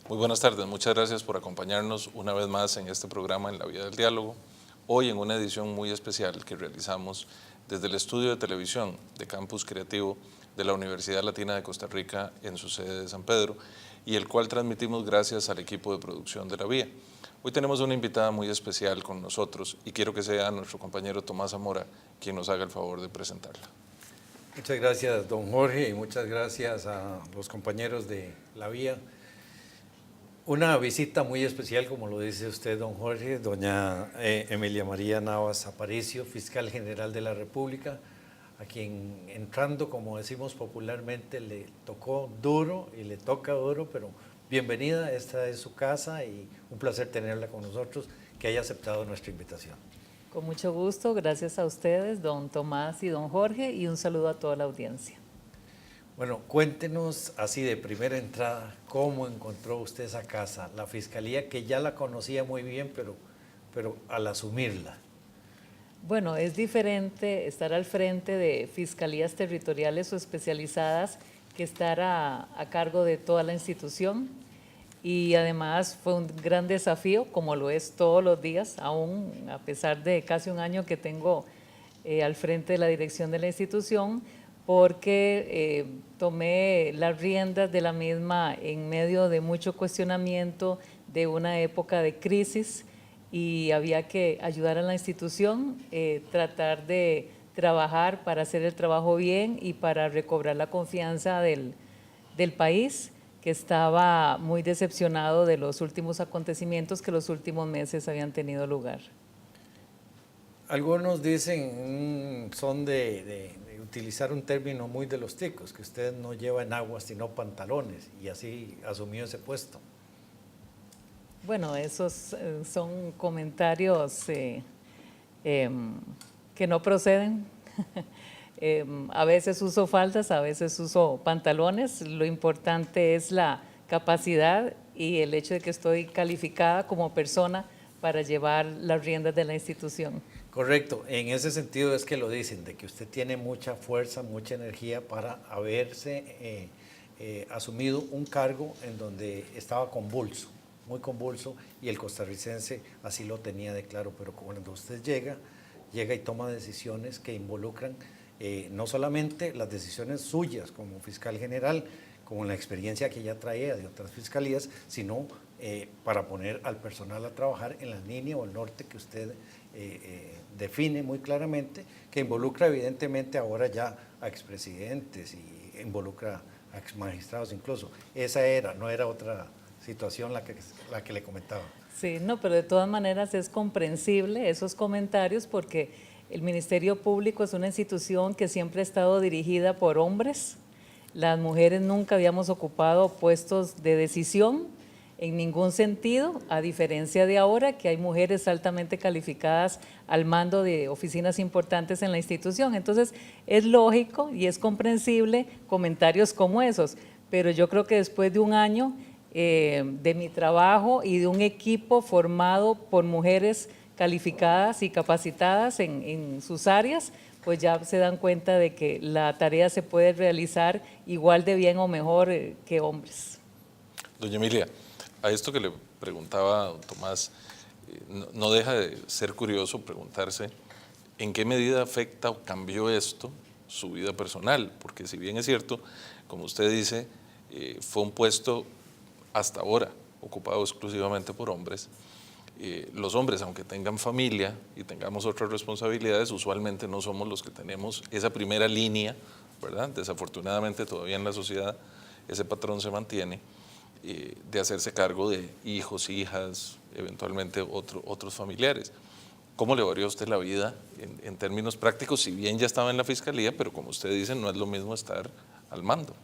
Muy buenas tardes, muchas gracias por acompañarnos una vez más en este programa en la Vía del Diálogo. Hoy en una edición muy especial que realizamos desde el estudio de televisión de Campus Creativo de la Universidad Latina de Costa Rica en su sede de San Pedro y el cual transmitimos gracias al equipo de producción de la Vía. Hoy tenemos una invitada muy especial con nosotros y quiero que sea nuestro compañero Tomás Zamora quien nos haga el favor de presentarla. Muchas gracias, don Jorge, y muchas gracias a los compañeros de la Vía. Una visita muy especial, como lo dice usted, don Jorge, doña Emilia María Navas Aparicio, fiscal general de la República, a quien entrando, como decimos popularmente, le tocó duro y le toca duro, pero bienvenida, esta es su casa y un placer tenerla con nosotros, que haya aceptado nuestra invitación. Con mucho gusto, gracias a ustedes, don Tomás y don Jorge, y un saludo a toda la audiencia. Bueno, cuéntenos así de primera entrada, ¿cómo encontró usted esa casa? La Fiscalía, que ya la conocía muy bien, pero al asumirla. Bueno, es diferente estar al frente de fiscalías territoriales o especializadas que estar a cargo de toda la institución, y además fue un gran desafío, como lo es todos los días, aún a pesar de casi un año que tengo al frente de la dirección de la institución, porque tomé las riendas de la misma en medio de mucho cuestionamiento, de una época de crisis, y había que ayudar a la institución, tratar de trabajar para hacer el trabajo bien y para recobrar la confianza del país, que estaba muy decepcionado de los últimos acontecimientos que los últimos meses habían tenido lugar. Algunos dicen, son de utilizar un término muy de los ticos, que usted no lleva en aguas sino pantalones, y así asumió ese puesto. Bueno, esos son comentarios que no proceden. A veces uso faldas, a veces uso pantalones. Lo importante es la capacidad y el hecho de que estoy calificada como persona para llevar las riendas de la institución. Correcto, en ese sentido es que lo dicen, de que usted tiene mucha fuerza, mucha energía para haberse asumido un cargo en donde estaba convulso, muy convulso, y el costarricense así lo tenía de claro, pero cuando usted llega y toma decisiones que involucran no solamente las decisiones suyas como fiscal general, como la experiencia que ya traía de otras fiscalías, sino para poner al personal a trabajar en la línea o el norte que usted define muy claramente, que involucra evidentemente ahora ya a expresidentes y involucra a exmagistrados incluso. Esa no era otra situación la que le comentaba. Sí, no, pero de todas maneras es comprensible esos comentarios, porque el Ministerio Público es una institución que siempre ha estado dirigida por hombres. Las mujeres nunca habíamos ocupado puestos de decisión en ningún sentido, a diferencia de ahora que hay mujeres altamente calificadas al mando de oficinas importantes en la institución. Entonces es lógico y es comprensible comentarios como esos, pero yo creo que después de un año de mi trabajo y de un equipo formado por mujeres calificadas y capacitadas en sus áreas, pues ya se dan cuenta de que la tarea se puede realizar igual de bien o mejor que hombres. Doña Emilia, a esto que le preguntaba don Tomás, no deja de ser curioso preguntarse en qué medida afecta o cambió esto su vida personal, porque si bien es cierto, como usted dice, fue un puesto hasta ahora ocupado exclusivamente por hombres. Los hombres, aunque tengan familia y tengamos otras responsabilidades, usualmente no somos los que tenemos esa primera línea, ¿verdad? Desafortunadamente todavía en la sociedad ese patrón se mantiene, de hacerse cargo de hijos, hijas, eventualmente otros familiares. ¿Cómo le varió a usted la vida en términos prácticos? Si bien ya estaba en la fiscalía, pero como usted dice, no es lo mismo estar al mando.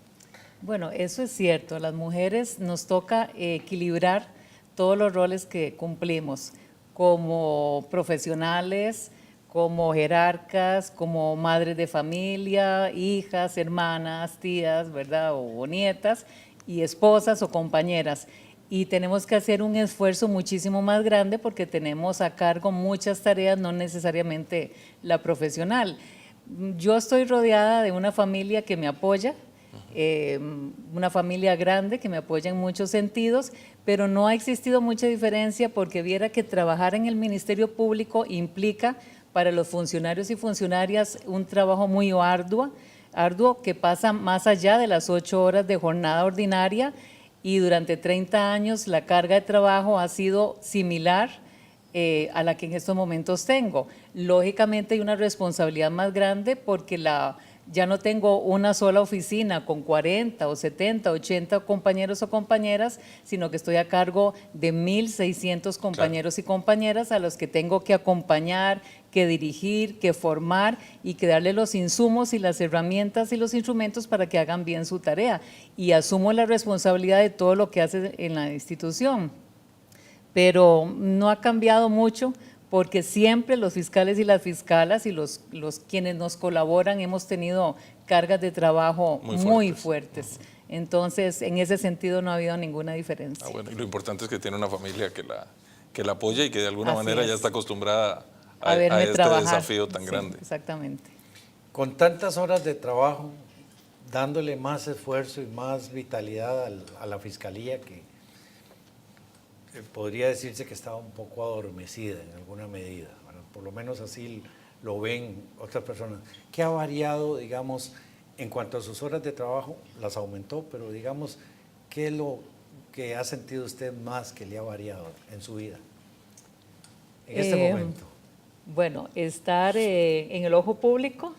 Bueno, eso es cierto. A las mujeres nos toca equilibrar todos los roles que cumplimos como profesionales, como jerarcas, como madres de familia, hijas, hermanas, tías, ¿verdad? O nietas, y esposas o compañeras. Y tenemos que hacer un esfuerzo muchísimo más grande porque tenemos a cargo muchas tareas, no necesariamente la profesional. Yo estoy rodeada de una familia que me apoya, una familia grande que me apoya en muchos sentidos, pero no ha existido mucha diferencia porque viera que trabajar en el Ministerio Público implica para los funcionarios y funcionarias un trabajo muy arduo que pasa más allá de las 8 horas de jornada ordinaria, y durante 30 años la carga de trabajo ha sido similar a la que en estos momentos tengo. Lógicamente hay una responsabilidad más grande porque ya no tengo una sola oficina con 40 o 70, 80 compañeros o compañeras, sino que estoy a cargo de 1.600 compañeros y compañeras a los que tengo que acompañar, que dirigir, que formar y que darle los insumos y las herramientas y los instrumentos para que hagan bien su tarea. Y asumo la responsabilidad de todo lo que hace en la institución. Pero no ha cambiado mucho, porque siempre los fiscales y las fiscalas y los quienes nos colaboran hemos tenido cargas de trabajo muy fuertes. Entonces, en ese sentido no ha habido ninguna diferencia. Bueno, y lo importante es que tiene una familia que la apoya y que de alguna manera ya está acostumbrada a este desafío tan grande. Exactamente. Con tantas horas de trabajo, dándole más esfuerzo y más vitalidad a la fiscalía, que podría decirse que estaba un poco adormecida en alguna medida, bueno, por lo menos así lo ven otras personas. ¿Qué ha variado, digamos, en cuanto a sus horas de trabajo? Las aumentó, pero digamos, ¿qué es lo que ha sentido usted más que le ha variado en su vida en este momento? Bueno, estar en el ojo público,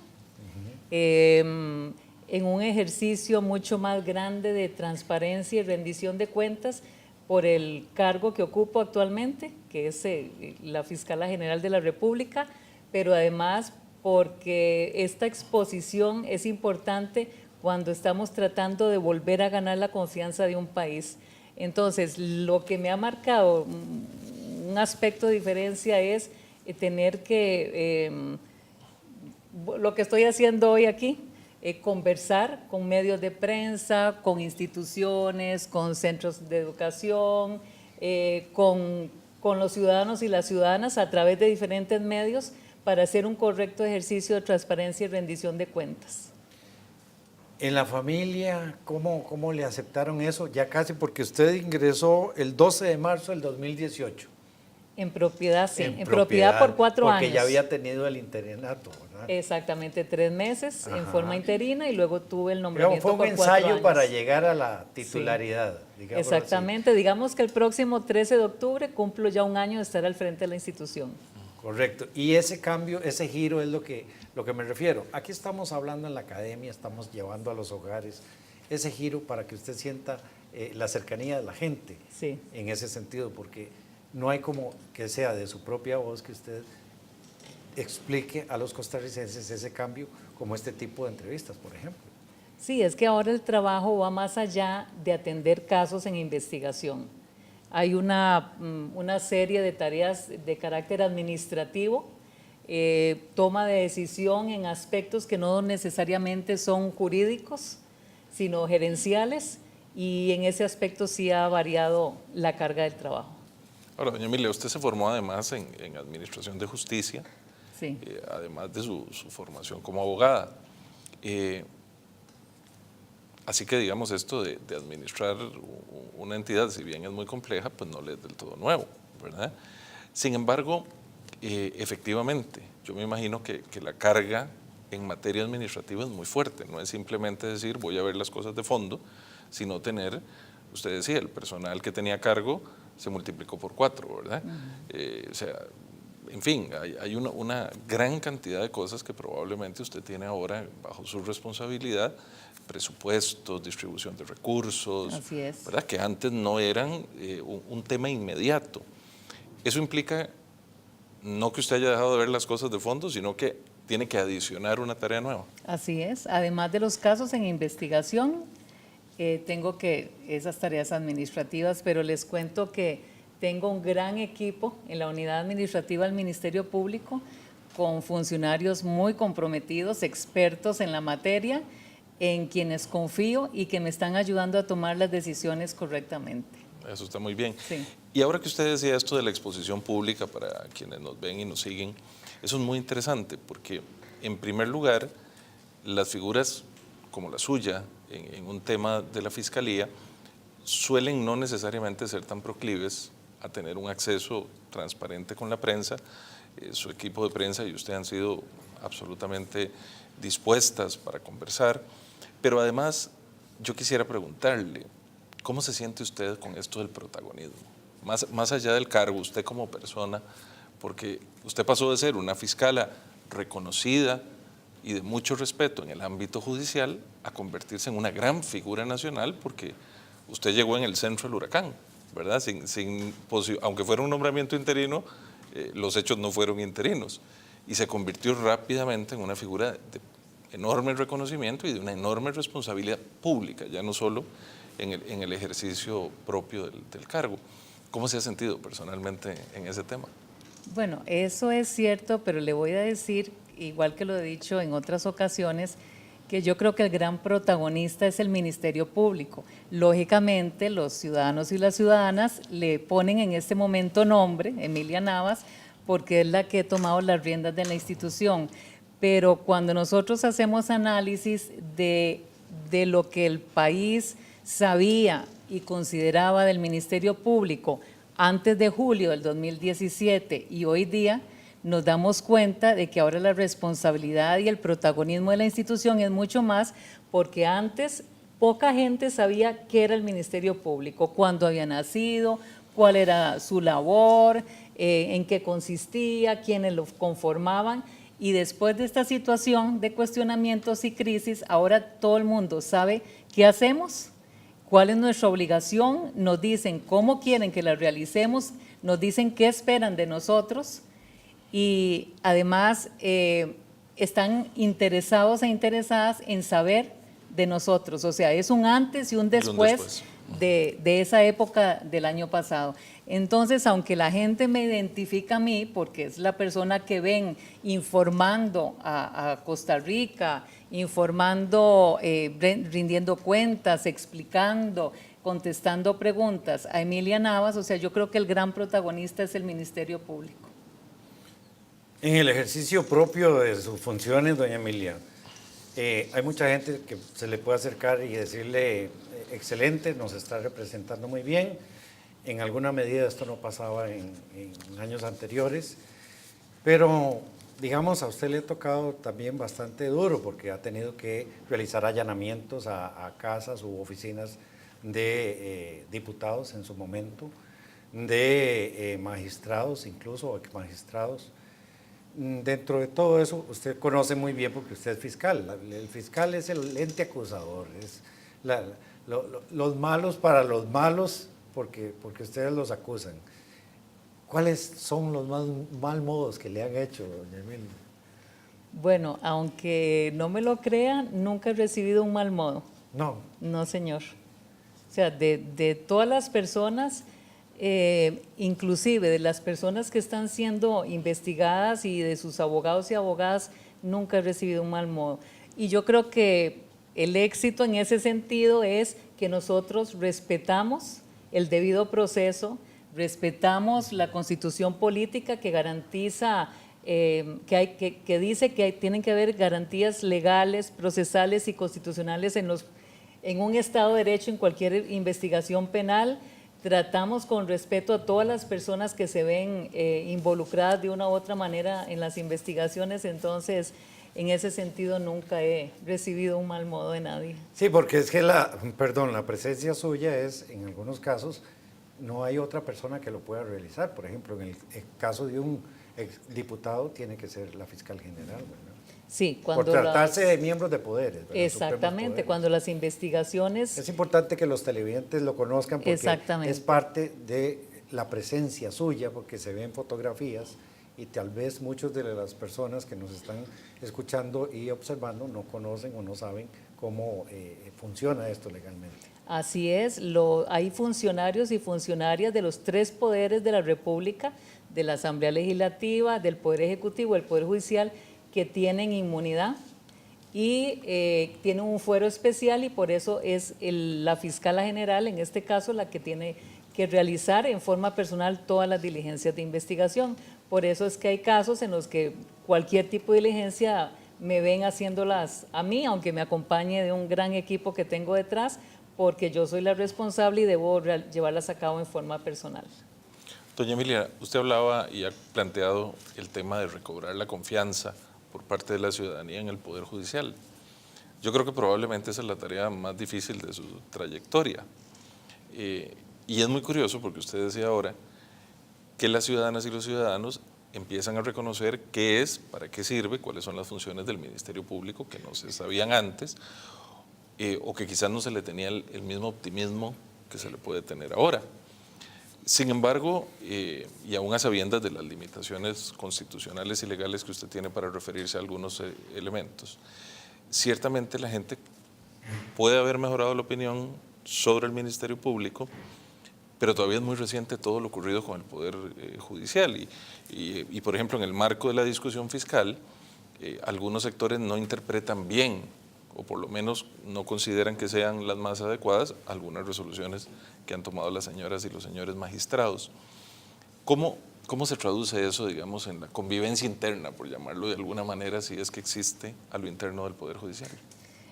en un ejercicio mucho más grande de transparencia y rendición de cuentas, por el cargo que ocupo actualmente, que es la Fiscala General de la República, pero además porque esta exposición es importante cuando estamos tratando de volver a ganar la confianza de un país. Entonces, lo que me ha marcado un aspecto de diferencia es tener que, lo que estoy haciendo hoy aquí, conversar con medios de prensa, con instituciones, con centros de educación, con los ciudadanos y las ciudadanas a través de diferentes medios para hacer un correcto ejercicio de transparencia y rendición de cuentas. En la familia, ¿cómo le aceptaron eso? Ya casi, porque usted ingresó el 12 de marzo del 2018. En propiedad, sí. En propiedad por 4 años. Porque ya había tenido el interinato, ¿verdad? Exactamente, 3 meses en forma interina y luego tuve el nombramiento por 4 años. Fue un ensayo para llegar a la titularidad. Sí. Exactamente, así. Digamos que el próximo 13 de octubre cumplo ya 1 año de estar al frente de la institución. Correcto, y ese cambio, ese giro es lo que me refiero. Aquí estamos hablando en la academia, estamos llevando a los hogares ese giro para que usted sienta la cercanía de la gente, sí, en ese sentido, porque no hay como que sea de su propia voz que usted explique a los costarricenses ese cambio, como este tipo de entrevistas, por ejemplo. Sí, es que ahora el trabajo va más allá de atender casos en investigación. Hay una serie de tareas de carácter administrativo, toma de decisión en aspectos que no necesariamente son jurídicos, sino gerenciales, y en ese aspecto sí ha variado la carga del trabajo. Ahora, doña Emilia, usted se formó además en Administración de Justicia, sí, además de su formación como abogada. Así que, digamos, esto de administrar una entidad, si bien es muy compleja, pues no le es del todo nuevo, ¿verdad? Sin embargo, efectivamente, yo me imagino que la carga en materia administrativa es muy fuerte. No es simplemente decir voy a ver las cosas de fondo, sino tener, usted decía, el personal que tenía a cargo se multiplicó por 4, ¿verdad? O sea, en fin, hay una gran cantidad de cosas que probablemente usted tiene ahora bajo su responsabilidad, presupuestos, distribución de recursos, así es, ¿verdad? Que antes no eran un tema inmediato. Eso implica no que usted haya dejado de ver las cosas de fondo, sino que tiene que adicionar una tarea nueva. Así es, además de los casos en investigación, tengo que esas tareas administrativas, pero les cuento que tengo un gran equipo en la unidad administrativa del Ministerio Público con funcionarios muy comprometidos, expertos en la materia, en quienes confío y que me están ayudando a tomar las decisiones correctamente. Eso está muy bien. Sí. Y ahora que usted decía esto de la exposición pública para quienes nos ven y nos siguen, eso es muy interesante porque, en primer lugar, las figuras como la suya en un tema de la Fiscalía suelen no necesariamente ser tan proclives a tener un acceso transparente con la prensa. Su equipo de prensa y usted han sido absolutamente dispuestas para conversar, pero además yo quisiera preguntarle, ¿cómo se siente usted con esto del protagonismo? Más allá del cargo, usted como persona, porque usted pasó de ser una fiscala reconocida y de mucho respeto en el ámbito judicial a convertirse en una gran figura nacional, porque usted llegó en el centro del huracán, ¿verdad? Aunque fuera un nombramiento interino, los hechos no fueron interinos, y se convirtió rápidamente en una figura de enorme reconocimiento y de una enorme responsabilidad pública, ya no solo en el ejercicio propio del cargo. ¿Cómo se ha sentido personalmente en ese tema? Bueno, eso es cierto, pero le voy a decir, igual que lo he dicho en otras ocasiones, que yo creo que el gran protagonista es el Ministerio Público. Lógicamente, los ciudadanos y las ciudadanas le ponen en este momento nombre, Emilia Navas, porque es la que ha tomado las riendas de la institución. Pero cuando nosotros hacemos análisis de lo que el país sabía y consideraba del Ministerio Público antes de julio del 2017 y hoy día, nos damos cuenta de que ahora la responsabilidad y el protagonismo de la institución es mucho más, porque antes poca gente sabía qué era el Ministerio Público, cuándo había nacido, cuál era su labor, en qué consistía, quiénes lo conformaban. Y después de esta situación de cuestionamientos y crisis, ahora todo el mundo sabe qué hacemos, cuál es nuestra obligación, nos dicen cómo quieren que la realicemos, nos dicen qué esperan de nosotros y además están interesados e interesadas en saber de nosotros. O sea, es un antes y un después de esa época del año pasado. Entonces, aunque la gente me identifica a mí, porque es la persona que ven informando a Costa Rica, informando, rindiendo cuentas, explicando, contestando preguntas a Emilia Navas, o sea, yo creo que el gran protagonista es el Ministerio Público. En el ejercicio propio de sus funciones, doña Emilia, hay mucha gente que se le puede acercar y decirle, excelente, nos está representando muy bien. En alguna medida esto no pasaba en años anteriores, pero digamos a usted le ha tocado también bastante duro porque ha tenido que realizar allanamientos a casas u oficinas de diputados en su momento, de magistrados, incluso exmagistrados. Dentro de todo eso, usted conoce muy bien porque usted es fiscal. El fiscal es el ente acusador, es los malos para los malos porque ustedes los acusan. ¿Cuáles son los más mal modos que le han hecho, doña Emilia? Bueno, aunque no me lo crean, nunca he recibido un mal modo. No. No, señor. O sea, de todas las personas, inclusive de las personas que están siendo investigadas y de sus abogados y abogadas, nunca he recibido un mal modo. Y yo creo que el éxito en ese sentido es que nosotros respetamos el debido proceso, respetamos la Constitución política que garantiza, que dice que tienen que haber garantías legales, procesales y constitucionales en un Estado de Derecho, en cualquier investigación penal. Tratamos con respeto a todas las personas que se ven involucradas de una u otra manera en las investigaciones, entonces en ese sentido nunca he recibido un mal modo de nadie. Sí, porque es que la presencia suya es, en algunos casos, no hay otra persona que lo pueda realizar. Por ejemplo, en el caso de un exdiputado tiene que ser la fiscal general, ¿verdad? Sí, cuando por tratarse de miembros de poderes, ¿verdad? Exactamente, Poderes. cuando las investigaciones... Es importante que los televidentes lo conozcan porque es parte de la presencia suya, porque se ven fotografías y tal vez muchas de las personas que nos están escuchando y observando no conocen o no saben cómo funciona esto legalmente. Así es, hay funcionarios y funcionarias de los 3 poderes de la República, de la Asamblea Legislativa, del Poder Ejecutivo, del Poder Judicial, que tienen inmunidad y tienen un fuero especial y por eso es la fiscala general, en este caso, la que tiene que realizar en forma personal todas las diligencias de investigación. Por eso es que hay casos en los que cualquier tipo de diligencia me ven haciéndolas a mí, aunque me acompañe de un gran equipo que tengo detrás, porque yo soy la responsable y debo llevarlas a cabo en forma personal. Doña Emilia, usted hablaba y ha planteado el tema de recobrar la confianza por parte de la ciudadanía en el Poder Judicial. Yo creo que probablemente esa es la tarea más difícil de su trayectoria. Y es muy curioso porque usted decía ahora que las ciudadanas y los ciudadanos empiezan a reconocer qué es, para qué sirve, cuáles son las funciones del Ministerio Público que no se sabían antes, o que quizás no se le tenía el mismo optimismo que se le puede tener ahora. Sin embargo, y aún a sabiendas de las limitaciones constitucionales y legales que usted tiene para referirse a algunos elementos, ciertamente la gente puede haber mejorado la opinión sobre el Ministerio Público, pero todavía es muy reciente todo lo ocurrido con el Poder Judicial. Y, por ejemplo, en el marco de la discusión fiscal, algunos sectores no interpretan bien, o por lo menos no consideran que sean las más adecuadas, algunas resoluciones que han tomado las señoras y los señores magistrados. ¿Cómo se traduce eso, digamos, en la convivencia interna, por llamarlo de alguna manera, si es que existe a lo interno del Poder Judicial?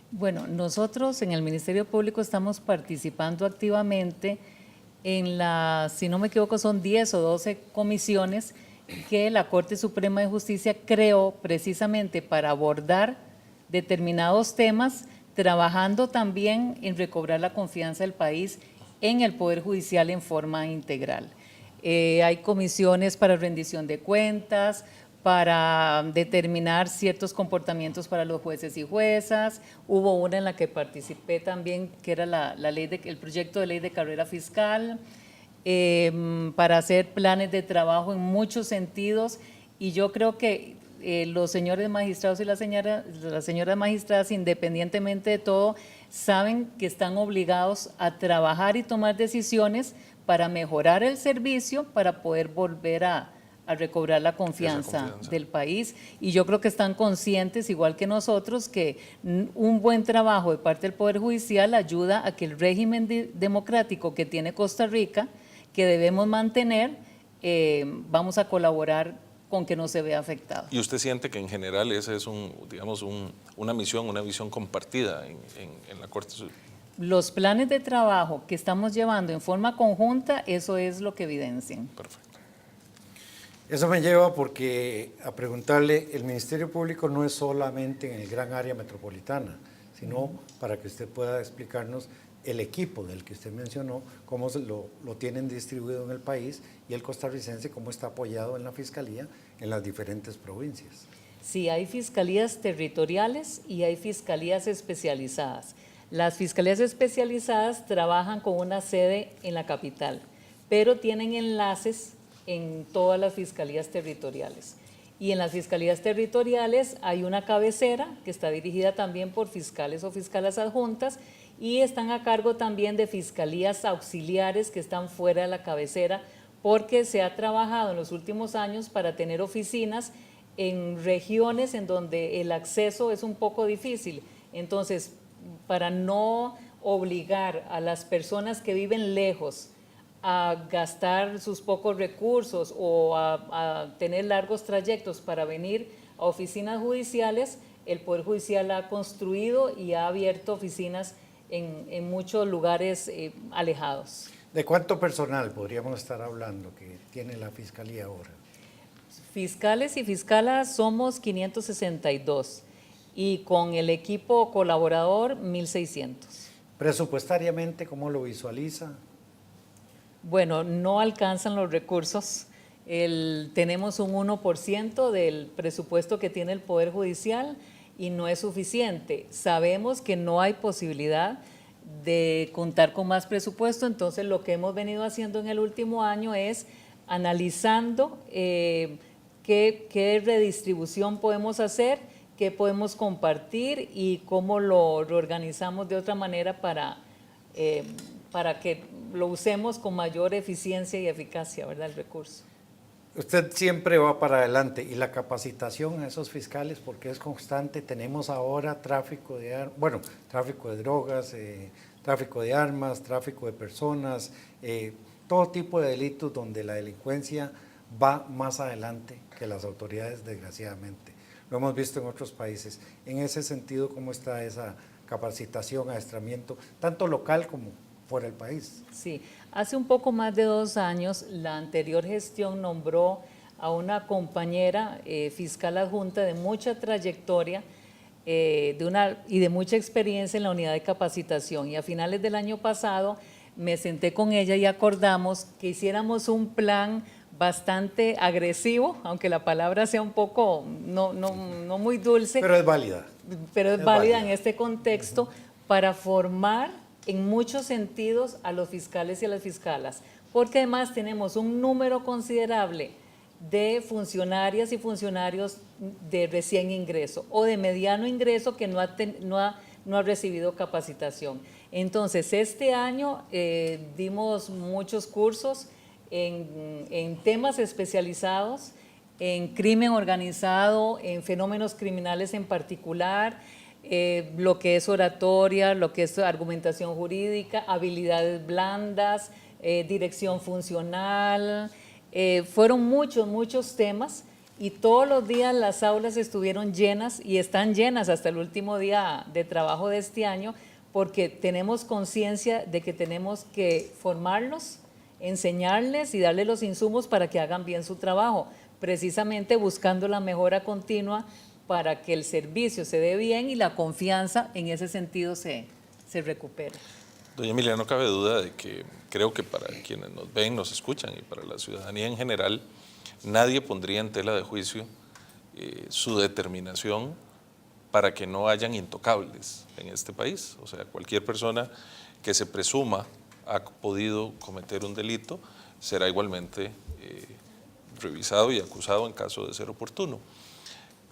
Bueno, nosotros en el Ministerio Público estamos participando activamente en si no me equivoco, son 10 o 12 comisiones que la Corte Suprema de Justicia creó precisamente para abordar determinados temas, trabajando también en recobrar la confianza del país en el Poder Judicial en forma integral. Hay comisiones para rendición de cuentas, para determinar ciertos comportamientos para los jueces y juezas. Hubo una en la que participé también, que era el proyecto de ley de carrera fiscal, para hacer planes de trabajo en muchos sentidos. Y yo creo que los señores magistrados y las señoras magistradas, independientemente de todo, saben que están obligados a trabajar y tomar decisiones para mejorar el servicio, para poder volver a recobrar la confianza del país. Y yo creo que están conscientes, igual que nosotros, que un buen trabajo de parte del Poder Judicial ayuda a que el régimen democrático que tiene Costa Rica, que debemos mantener, vamos a colaborar con que no se vea afectado. ¿Y usted siente que en general esa es una misión, una visión compartida en la Corte Suprema? Los planes de trabajo que estamos llevando en forma conjunta, eso es lo que evidencian. Perfecto. Eso me lleva a preguntarle, el Ministerio Público no es solamente en el gran área metropolitana, sino para que usted pueda explicarnos el equipo del que usted mencionó, cómo lo tienen distribuido en el país, y el costarricense cómo está apoyado en la Fiscalía en las diferentes provincias. Sí, hay fiscalías territoriales y hay fiscalías especializadas. Las fiscalías especializadas trabajan con una sede en la capital, pero tienen enlaces en todas las fiscalías territoriales. Y en las fiscalías territoriales hay una cabecera que está dirigida también por fiscales o fiscales adjuntas, y están a cargo también de fiscalías auxiliares que están fuera de la cabecera, porque se ha trabajado en los últimos años para tener oficinas en regiones en donde el acceso es un poco difícil. Entonces, para no obligar a las personas que viven lejos a gastar sus pocos recursos o a tener largos trayectos para venir a oficinas judiciales, el Poder Judicial ha construido y ha abierto oficinas en muchos lugares alejados. ¿De cuánto personal podríamos estar hablando que tiene la Fiscalía ahora? Fiscales y fiscalas somos 562 y con el equipo colaborador 1.600. Presupuestariamente, ¿cómo lo visualiza? Bueno, no alcanzan los recursos. Tenemos un 1% del presupuesto que tiene el Poder Judicial y no es suficiente. Sabemos que no hay posibilidad de contar con más presupuesto, entonces lo que hemos venido haciendo en el último año es analizando qué redistribución podemos hacer, qué podemos compartir y cómo lo reorganizamos de otra manera para que lo usemos con mayor eficiencia y eficacia, ¿verdad?, el recurso. Usted siempre va para adelante, y la capacitación a esos fiscales, porque es constante. Tenemos ahora tráfico de drogas, tráfico de armas, tráfico de personas, todo tipo de delitos donde la delincuencia va más adelante que las autoridades, desgraciadamente. lo hemos visto en otros países. En ese sentido, ¿cómo está esa capacitación, adiestramiento, tanto local como fuera del país? Sí, hace un poco más de 2 años la anterior gestión nombró a una compañera fiscal adjunta de mucha trayectoria y de mucha experiencia en la unidad de capacitación, y a finales del año pasado me senté con ella y acordamos que hiciéramos un plan bastante agresivo, aunque la palabra sea un poco no muy dulce. Pero es válida. Pero es válida en este contexto para formar en muchos sentidos a los fiscales y a las fiscalas, porque además tenemos un número considerable de funcionarias y funcionarios de recién ingreso o de mediano ingreso que no ha recibido capacitación. Entonces, este año dimos muchos cursos en temas especializados, en crimen organizado, en fenómenos criminales en particular, lo que es oratoria, lo que es argumentación jurídica, habilidades blandas, dirección funcional. Fueron muchos temas, y todos los días las aulas estuvieron llenas y están llenas hasta el último día de trabajo de este año, porque tenemos conciencia de que tenemos que formarlos, enseñarles y darles los insumos para que hagan bien su trabajo, precisamente buscando la mejora continua para que el servicio se dé bien y la confianza en ese sentido se recupere. Doña Emilia, no cabe duda de que creo que para quienes nos ven, nos escuchan y para la ciudadanía en general, nadie pondría en tela de juicio su determinación para que no hayan intocables en este país. O sea, cualquier persona que se presuma ha podido cometer un delito será igualmente revisado y acusado en caso de ser oportuno.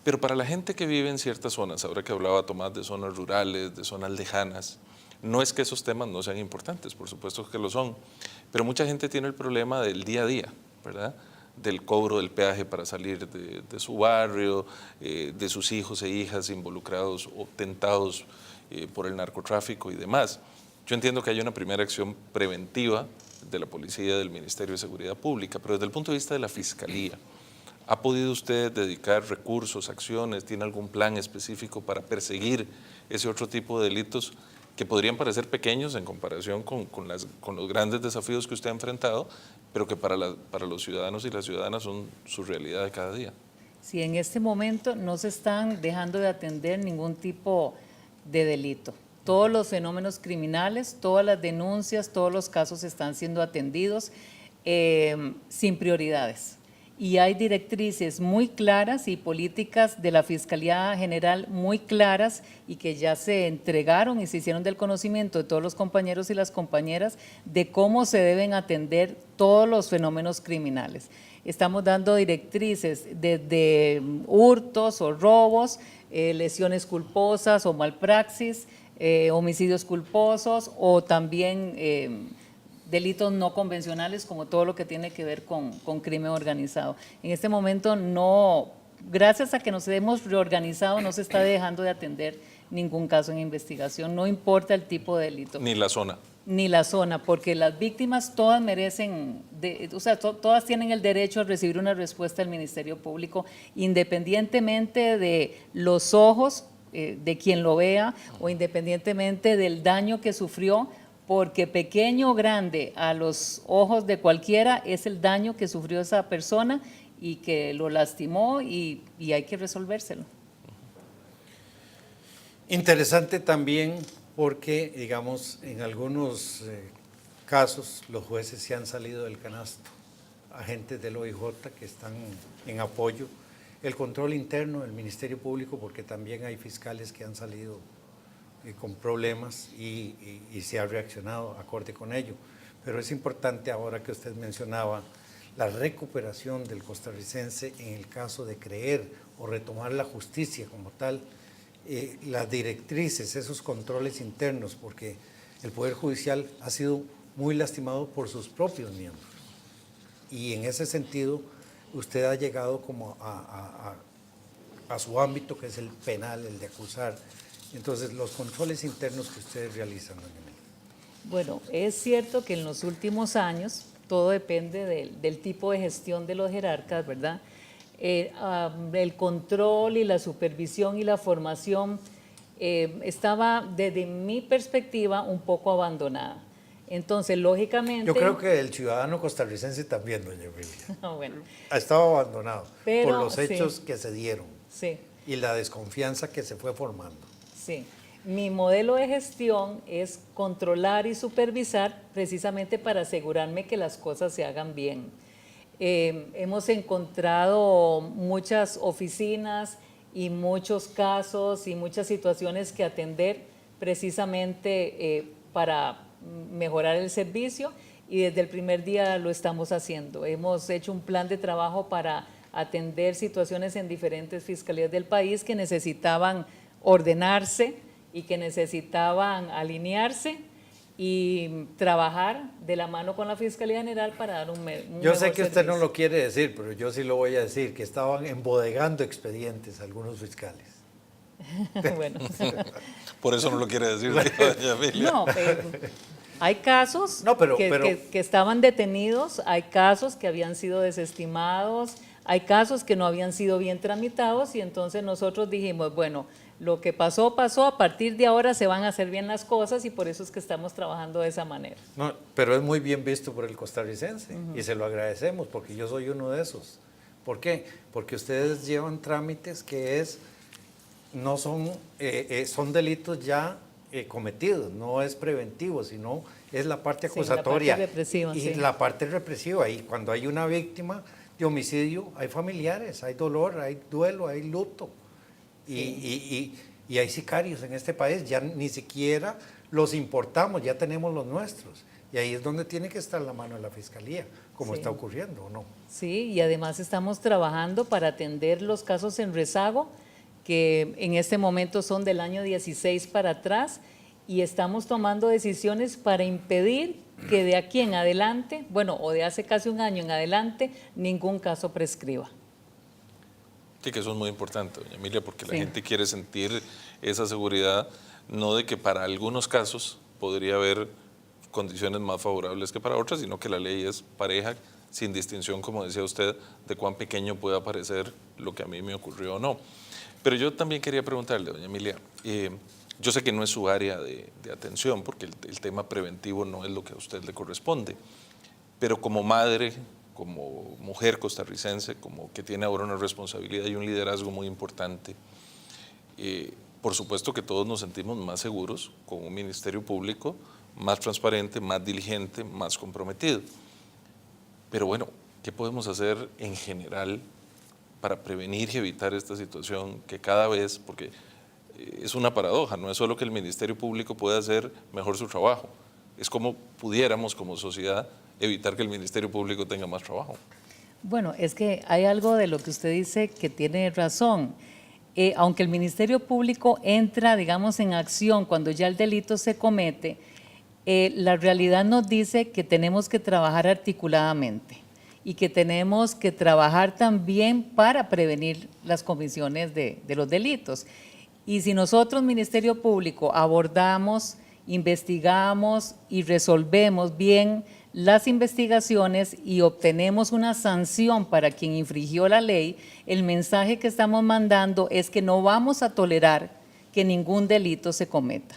Pero para la gente que vive en ciertas zonas, ahora que hablaba Tomás de zonas rurales, de zonas lejanas, no es que esos temas no sean importantes, por supuesto que lo son, pero mucha gente tiene el problema del día a día, ¿verdad? Del cobro del peaje para salir de su barrio, de sus hijos e hijas involucrados o tentados por el narcotráfico y demás. Yo entiendo que hay una primera acción preventiva de la policía, del Ministerio de Seguridad Pública, pero desde el punto de vista de la Fiscalía, ¿ha podido usted dedicar recursos, acciones, tiene algún plan específico para perseguir ese otro tipo de delitos que podrían parecer pequeños en comparación con los grandes desafíos que usted ha enfrentado, pero que para los ciudadanos y las ciudadanas son su realidad de cada día? Sí, en este momento no se están dejando de atender ningún tipo de delito. Todos los fenómenos criminales, todas las denuncias, todos los casos están siendo atendidos sin prioridades. Y hay directrices muy claras y políticas de la Fiscalía General muy claras y que ya se entregaron y se hicieron del conocimiento de todos los compañeros y las compañeras de cómo se deben atender todos los fenómenos criminales. Estamos dando directrices desde hurtos o robos, lesiones culposas o malpraxis, homicidios culposos o también delitos no convencionales, como todo lo que tiene que ver con crimen organizado. En este momento no, gracias a que nos hemos reorganizado, no se está dejando de atender ningún caso en investigación, no importa el tipo de delito. Ni la zona. Ni la zona, porque las víctimas todas merecen, todas tienen el derecho a recibir una respuesta del Ministerio Público, independientemente de los ojos de quien lo vea o independientemente del daño que sufrió, porque pequeño o grande a los ojos de cualquiera es el daño que sufrió esa persona y que lo lastimó y hay que resolvérselo. Interesante también porque, digamos, en algunos casos los jueces se han salido del canasto, agentes del OIJ que están en apoyo, el control interno del Ministerio Público, porque también hay fiscales que han salido con problemas y se ha reaccionado acorde con ello. Pero es importante ahora que usted mencionaba la recuperación del costarricense en el caso de creer o retomar la justicia como tal, las directrices, esos controles internos, porque el Poder Judicial ha sido muy lastimado por sus propios miembros. Y en ese sentido, usted ha llegado como a su ámbito, que es el penal, el de acusar. Entonces, los controles internos que ustedes realizan, doña Emilia. Bueno, es cierto que en los últimos años, todo depende del tipo de gestión de los jerarcas, ¿verdad? el control y la supervisión y la formación estaba, desde mi perspectiva, un poco abandonada. Entonces, lógicamente... Yo creo que el ciudadano costarricense también, doña Emilia. Bueno, Ha estado abandonado pero, por los hechos sí, que se dieron sí, y la desconfianza que se fue formando. sí. Mi modelo de gestión es controlar y supervisar precisamente para asegurarme que las cosas se hagan bien. Hemos encontrado muchas oficinas y muchos casos y muchas situaciones que atender precisamente para mejorar el servicio, y desde el primer día lo estamos haciendo. Hemos hecho un plan de trabajo para atender situaciones en diferentes fiscalías del país que necesitaban ordenarse y que necesitaban alinearse y trabajar de la mano con la Fiscalía General para dar un Yo sé mejor que usted no servicio. lo quiere decir, pero yo sí lo voy a decir, que estaban embodegando expedientes algunos fiscales. Bueno. Por eso no lo quiere decir, doña Emilia. No, hay casos No, pero- que estaban detenidos, hay casos que habían sido desestimados, hay casos que no habían sido bien tramitados, y entonces nosotros dijimos, bueno, lo que pasó, pasó, a partir de ahora se van a hacer bien las cosas, y por eso es que estamos trabajando de esa manera. No, pero es muy bien visto por el costarricense y se lo agradecemos porque yo soy uno de esos. ¿Por qué? Porque ustedes llevan trámites que no son, son delitos ya cometidos, no es preventivo, sino es la parte Sí, la parte acusatoria represiva, y sí. la parte represiva. Y cuando hay una víctima de homicidio, hay familiares, hay dolor, hay duelo, hay luto. Y hay sicarios en este país, ya ni siquiera los importamos, ya tenemos los nuestros. Y ahí es donde tiene que estar la mano de la Fiscalía, como Sí. está ocurriendo, ¿o no? Sí, y además estamos trabajando para atender los casos en rezago, que en este momento son del año 16 para atrás, y estamos tomando decisiones para impedir que de aquí en adelante, bueno, o de hace casi un año en adelante, ningún caso prescriba. Sí, que eso es muy importante, doña Emilia, porque la Sí. gente quiere sentir esa seguridad, no de que para algunos casos podría haber condiciones más favorables que para otras, sino que la ley es pareja, sin distinción, como decía usted, de cuán pequeño pueda parecer lo que a mí me ocurrió o no. Pero yo también quería preguntarle, doña Emilia, yo sé que no es su área de atención, porque el tema preventivo no es lo que a usted le corresponde, pero como madre, como mujer costarricense, como que tiene ahora una responsabilidad y un liderazgo muy importante, por supuesto que todos nos sentimos más seguros con un ministerio público más transparente, más diligente, más comprometido. Pero bueno, ¿qué podemos hacer en general para prevenir y evitar esta situación que cada vez, porque es una paradoja, no es solo que el Ministerio Público pueda hacer mejor su trabajo, es como pudiéramos como sociedad evitar que el Ministerio Público tenga más trabajo? Bueno, es que hay algo de lo que usted dice que tiene razón. Aunque el Ministerio Público entra, digamos, en acción cuando ya el delito se comete, la realidad nos dice que tenemos que trabajar articuladamente y que tenemos que trabajar también para prevenir las comisiones de los delitos. Y si nosotros, Ministerio Público, abordamos, investigamos y resolvemos bien las investigaciones y obtenemos una sanción para quien infringió la ley, el mensaje que estamos mandando es que no vamos a tolerar que ningún delito se cometa.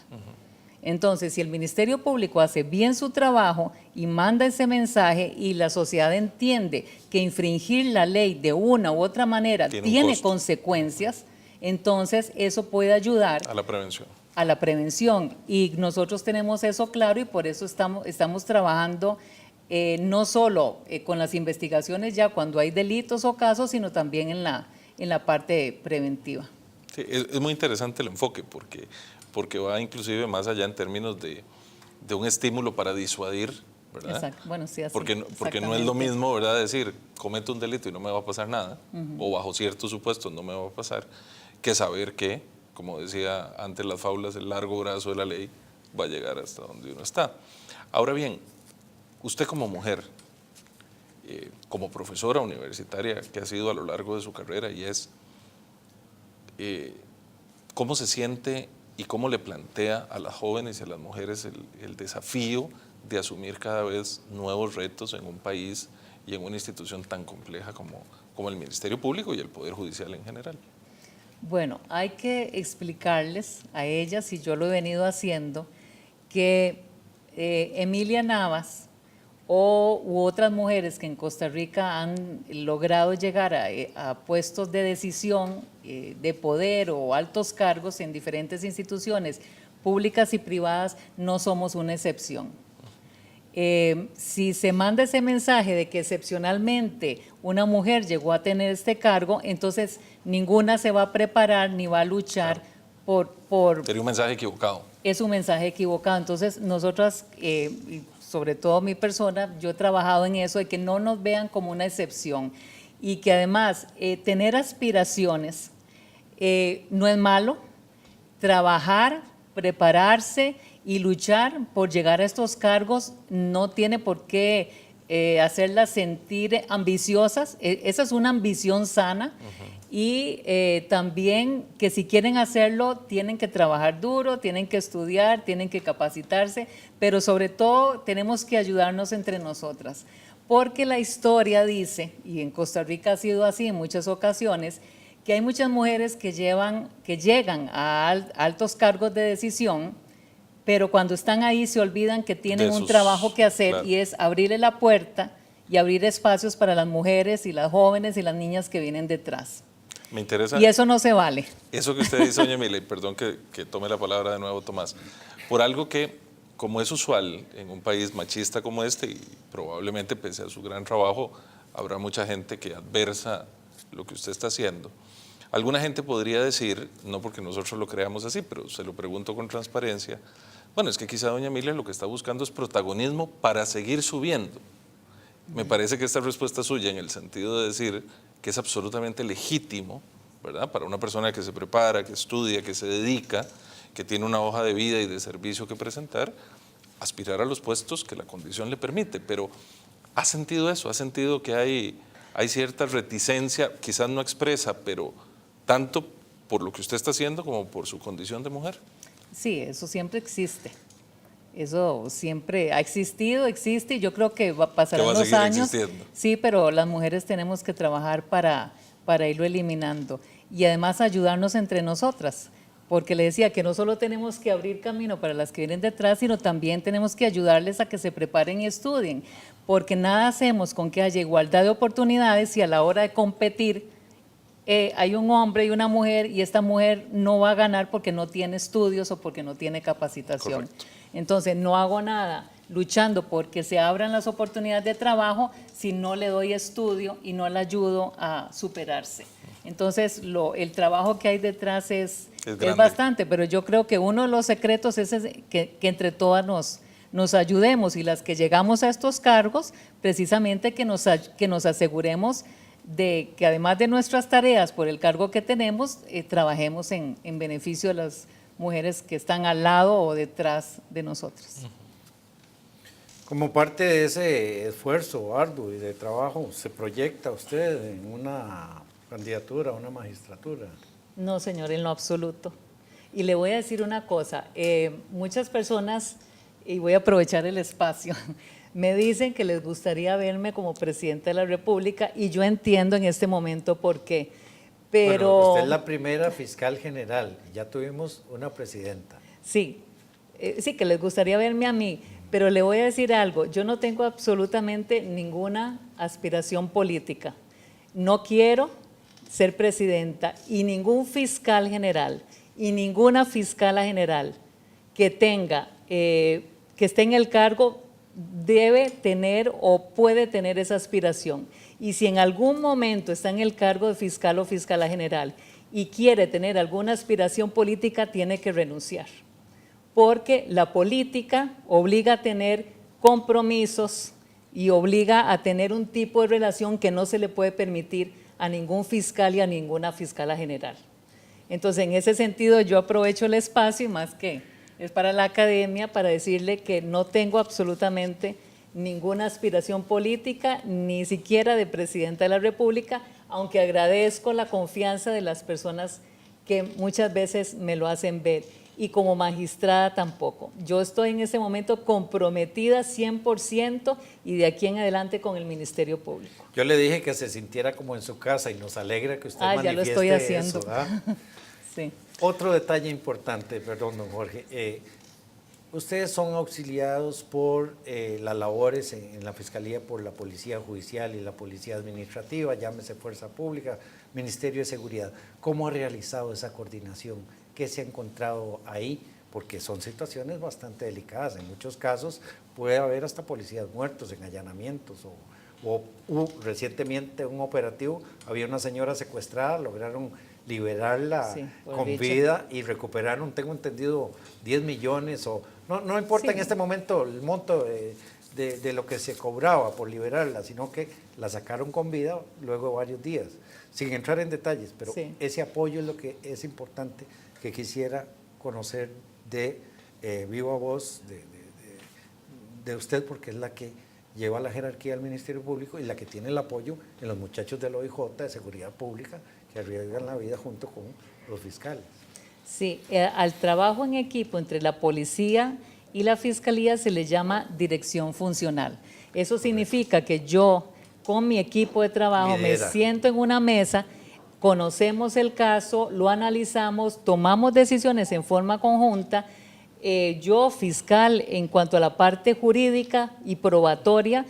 Entonces, si el Ministerio Público hace bien su trabajo y manda ese mensaje y la sociedad entiende que infringir la ley de una u otra manera tiene consecuencias, entonces eso puede ayudar a la prevención. A la prevención, y nosotros tenemos eso claro, y por eso estamos trabajando no solo con las investigaciones ya cuando hay delitos o casos, sino también en la parte preventiva. Sí, es muy interesante el enfoque porque va inclusive más allá en términos de un estímulo para disuadir, ¿verdad? Exacto. Bueno, sí, así, porque no es lo mismo, ¿verdad?, decir, cometo un delito y no me va a pasar nada, o bajo ciertos supuestos no me va a pasar, que saber que, como decía antes las fábulas, el largo brazo de la ley va a llegar hasta donde uno está. Ahora bien, usted como mujer, como profesora universitaria que ha sido a lo largo de su carrera, y ¿cómo se siente y cómo le plantea a las jóvenes y a las mujeres el desafío de asumir cada vez nuevos retos en un país y en una institución tan compleja como como el Ministerio Público y el Poder Judicial en general? Bueno, hay que explicarles a ellas, y yo lo he venido haciendo, que Emilia Navas u otras mujeres que en Costa Rica han logrado llegar a puestos de decisión, de poder o altos cargos en diferentes instituciones públicas y privadas, no somos una excepción. Si se manda ese mensaje de que excepcionalmente una mujer llegó a tener este cargo, entonces ninguna se va a preparar ni va a luchar por... Sería un mensaje equivocado. Es un mensaje equivocado. Entonces nosotras, y sobre todo mi persona, yo he trabajado en eso, de que no nos vean como una excepción y que además tener aspiraciones no es malo, trabajar, prepararse y luchar por llegar a estos cargos no tiene por qué hacerlas sentir ambiciosas. Esa es una ambición sana. Y también que si quieren hacerlo tienen que trabajar duro, tienen que estudiar, tienen que capacitarse, pero sobre todo tenemos que ayudarnos entre nosotras, porque la historia dice, y en Costa Rica ha sido así en muchas ocasiones, que hay muchas mujeres que llegan a altos cargos de decisión, pero cuando están ahí se olvidan que tienen un trabajo que hacer, claro, y es abrirle la puerta y abrir espacios para las mujeres y las jóvenes y las niñas que vienen detrás. Me interesa. Y eso no se vale. Eso que usted dice, doña Emilia, y perdón que tome la palabra de nuevo, Tomás, por algo que, como es usual en un país machista como este, y probablemente pese a su gran trabajo, habrá mucha gente que adversa lo que usted está haciendo. Alguna gente podría decir, no porque nosotros lo creamos así, pero se lo pregunto con transparencia, bueno, es que quizá doña Emilia lo que está buscando es protagonismo para seguir subiendo. Me parece que esta respuesta suya, en el sentido de decir que es absolutamente legítimo, ¿verdad?, para una persona que se prepara, que estudia, que se dedica, que tiene una hoja de vida y de servicio que presentar, aspirar a los puestos que la condición le permite. Pero ¿ha sentido eso? ¿Ha sentido que hay cierta reticencia, quizás no expresa, pero tanto por lo que usted está haciendo como por su condición de mujer? Sí, eso siempre existe. Eso siempre ha existido, existe, y yo creo que pasarán los años. Sí, pero las mujeres tenemos que trabajar para irlo eliminando y además ayudarnos entre nosotras, porque le decía que no solo tenemos que abrir camino para las que vienen detrás, sino también tenemos que ayudarles a que se preparen y estudien, porque nada hacemos con que haya igualdad de oportunidades si a la hora de competir hay un hombre y una mujer y esta mujer no va a ganar porque no tiene estudios o porque no tiene capacitación. Correcto. Entonces no hago nada luchando porque se abran las oportunidades de trabajo si no le doy estudio y no la ayudo a superarse. Entonces el trabajo que hay detrás es bastante, pero yo creo que uno de los secretos es que entre todas nos ayudemos, y las que llegamos a estos cargos, precisamente que nos aseguremos de que además de nuestras tareas por el cargo que tenemos, trabajemos en beneficio de las mujeres que están al lado o detrás de nosotras. Como parte de ese esfuerzo arduo y de trabajo, ¿se proyecta usted en una candidatura a una magistratura? No, señor, en lo absoluto. Y le voy a decir una cosa, muchas personas, y voy a aprovechar el espacio, me dicen que les gustaría verme como presidenta de la República, y yo entiendo en este momento por qué. Pero bueno, usted es la primera fiscal general, ya tuvimos una presidenta. Sí, sí, que les gustaría verme a mí, pero le voy a decir algo, yo no tengo absolutamente ninguna aspiración política. No quiero ser presidenta, y ningún fiscal general y ninguna fiscala general que esté en el cargo debe tener o puede tener esa aspiración. Y si en algún momento está en el cargo de fiscal o fiscala general y quiere tener alguna aspiración política, tiene que renunciar, porque la política obliga a tener compromisos y obliga a tener un tipo de relación que no se le puede permitir a ningún fiscal y a ninguna fiscala general. Entonces, en ese sentido, yo aprovecho el espacio, y más que es para la academia, para decirle que no tengo absolutamente ninguna aspiración política, ni siquiera de presidenta de la República, aunque agradezco la confianza de las personas que muchas veces me lo hacen ver. y como magistrada tampoco. Yo estoy en ese momento comprometida 100% y de aquí en adelante con el Ministerio Público. Yo le dije que se sintiera como en su casa y nos alegra que usted manifieste ya lo estoy haciendo. eso, ¿ah? Sí. Otro detalle importante, perdón, don Jorge. Ustedes son auxiliados por las labores en la Fiscalía por la Policía Judicial y la Policía Administrativa, llámese Fuerza Pública, Ministerio de Seguridad. ¿Cómo ha realizado esa coordinación? ¿Qué se ha encontrado ahí? Porque son situaciones bastante delicadas. En muchos casos puede haber hasta policías muertos en allanamientos o recientemente un operativo, había una señora secuestrada, lograron liberarla con vida y recuperaron, tengo entendido, 10 millones o no importa en este momento el monto de lo que se cobraba por liberarla, sino que la sacaron con vida luego de varios días, sin entrar en detalles, pero ese apoyo es lo que es importante que quisiera conocer de viva voz de usted, porque es la que lleva la jerarquía del Ministerio Público y la que tiene el apoyo en los muchachos del OIJ de Seguridad Pública que arriesgan la vida junto con los fiscales. Sí, al trabajo en equipo entre la policía y la fiscalía se le llama dirección funcional. Eso significa que yo con mi equipo de trabajo me siento en una mesa, conocemos el caso, lo analizamos, tomamos decisiones en forma conjunta. Yo, fiscal, en cuanto a la parte jurídica y probatoria,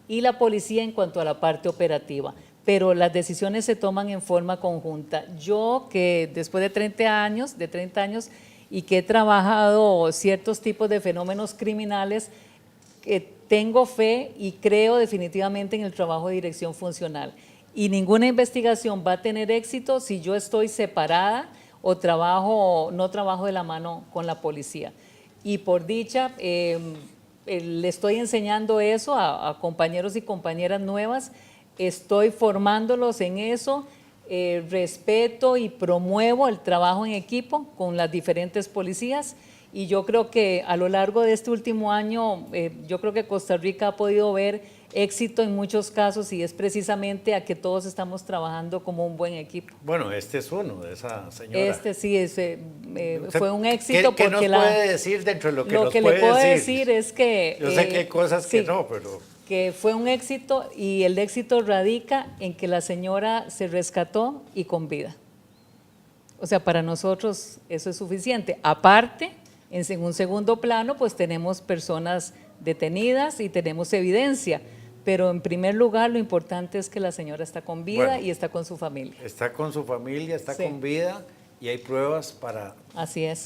y la policía en cuanto a la parte operativa. Pero las decisiones se toman en forma conjunta. Yo, que después de 30 años y que he trabajado ciertos tipos de fenómenos criminales, tengo fe y creo definitivamente en el trabajo de dirección funcional. Y ninguna investigación va a tener éxito si yo estoy separada o no trabajo de la mano con la policía. Y por dicha, le estoy enseñando eso a compañeros y compañeras nuevas, estoy formándolos en eso, respeto y promuevo el trabajo en equipo con las diferentes policías, y yo creo que a lo largo de este último año, yo creo que Costa Rica ha podido ver éxito en muchos casos, y es precisamente a que todos estamos trabajando como un buen equipo. Bueno, este es uno de esa señora. Este sí, fue un éxito. ¿Qué nos puede decir dentro de lo que nos puede decir? Lo que le puedo decir es que… Yo sé que hay cosas que no, pero… Que fue un éxito, y el éxito radica en que la señora se rescató y con vida. O sea, para nosotros eso es suficiente. Aparte, en un segundo plano, pues tenemos personas detenidas y tenemos evidencia, pero en primer lugar lo importante es que la señora está con vida y está con su familia. Está con su familia, está con vida, y hay pruebas para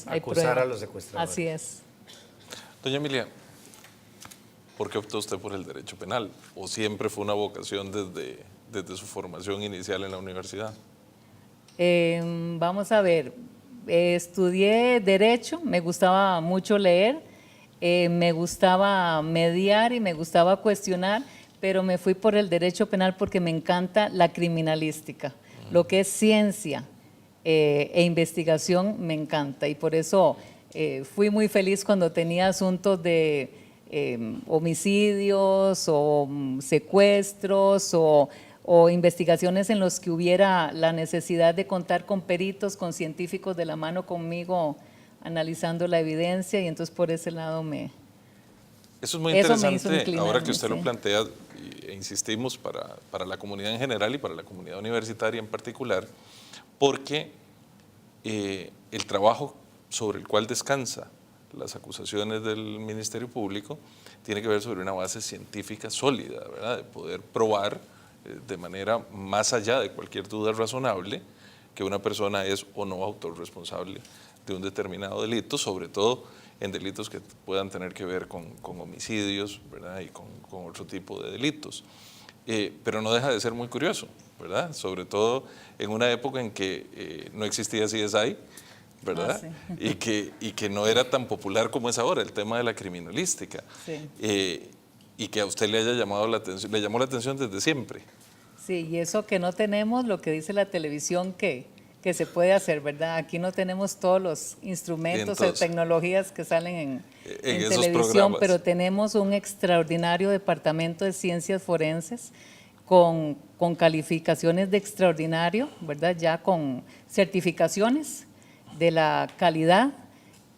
acusar a los secuestradores. Así es. Doña Emilia, ¿por qué optó usted por el derecho penal? ¿O siempre fue una vocación desde su formación inicial en la universidad? Vamos a ver, estudié Derecho, me gustaba mucho leer, me gustaba mediar y me gustaba cuestionar, pero me fui por el Derecho Penal porque me encanta la criminalística, lo que es ciencia e investigación me encanta, y por eso fui muy feliz cuando tenía asuntos de homicidios o secuestros o investigaciones en los que hubiera la necesidad de contar con peritos, con científicos de la mano conmigo analizando la evidencia, y entonces por ese lado Eso es muy interesante ahora que usted lo plantea, e insistimos para la comunidad en general y para la comunidad universitaria en particular, porque el trabajo sobre el cual descansa las acusaciones del Ministerio Público tiene que ver sobre una base científica sólida, ¿verdad? De poder probar de manera más allá de cualquier duda razonable que una persona es o no autorresponsable de un determinado delito, sobre todo en delitos que puedan tener que ver con homicidios, ¿verdad? Y con otro tipo de delitos. Pero no deja de ser muy curioso, ¿verdad? Sobre todo en una época en que no existía CSI, ¿verdad? Sí. y que no era tan popular como es ahora el tema de la criminalística. Sí. Y que a usted le llamó la atención desde siempre. Sí, y eso que no tenemos, lo que dice la televisión que se puede hacer, ¿verdad? Aquí no tenemos todos los instrumentos o tecnologías que salen en televisión, programas. Pero tenemos un extraordinario departamento de ciencias forenses con calificaciones de extraordinario, ¿verdad? Ya con certificaciones de la calidad,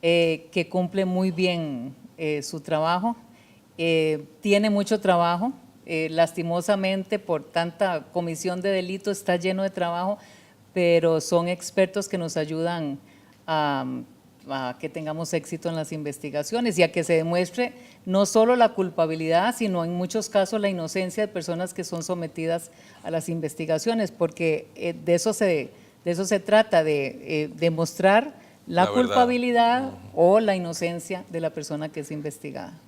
que cumple muy bien su trabajo. Tiene mucho trabajo, lastimosamente por tanta comisión de delito está lleno de trabajo, pero son expertos que nos ayudan a que tengamos éxito en las investigaciones y a que se demuestre no solo la culpabilidad, sino en muchos casos la inocencia de personas que son sometidas a las investigaciones, porque de eso se trata, de demostrar la La verdad. culpabilidad o la inocencia de la persona que es investigada.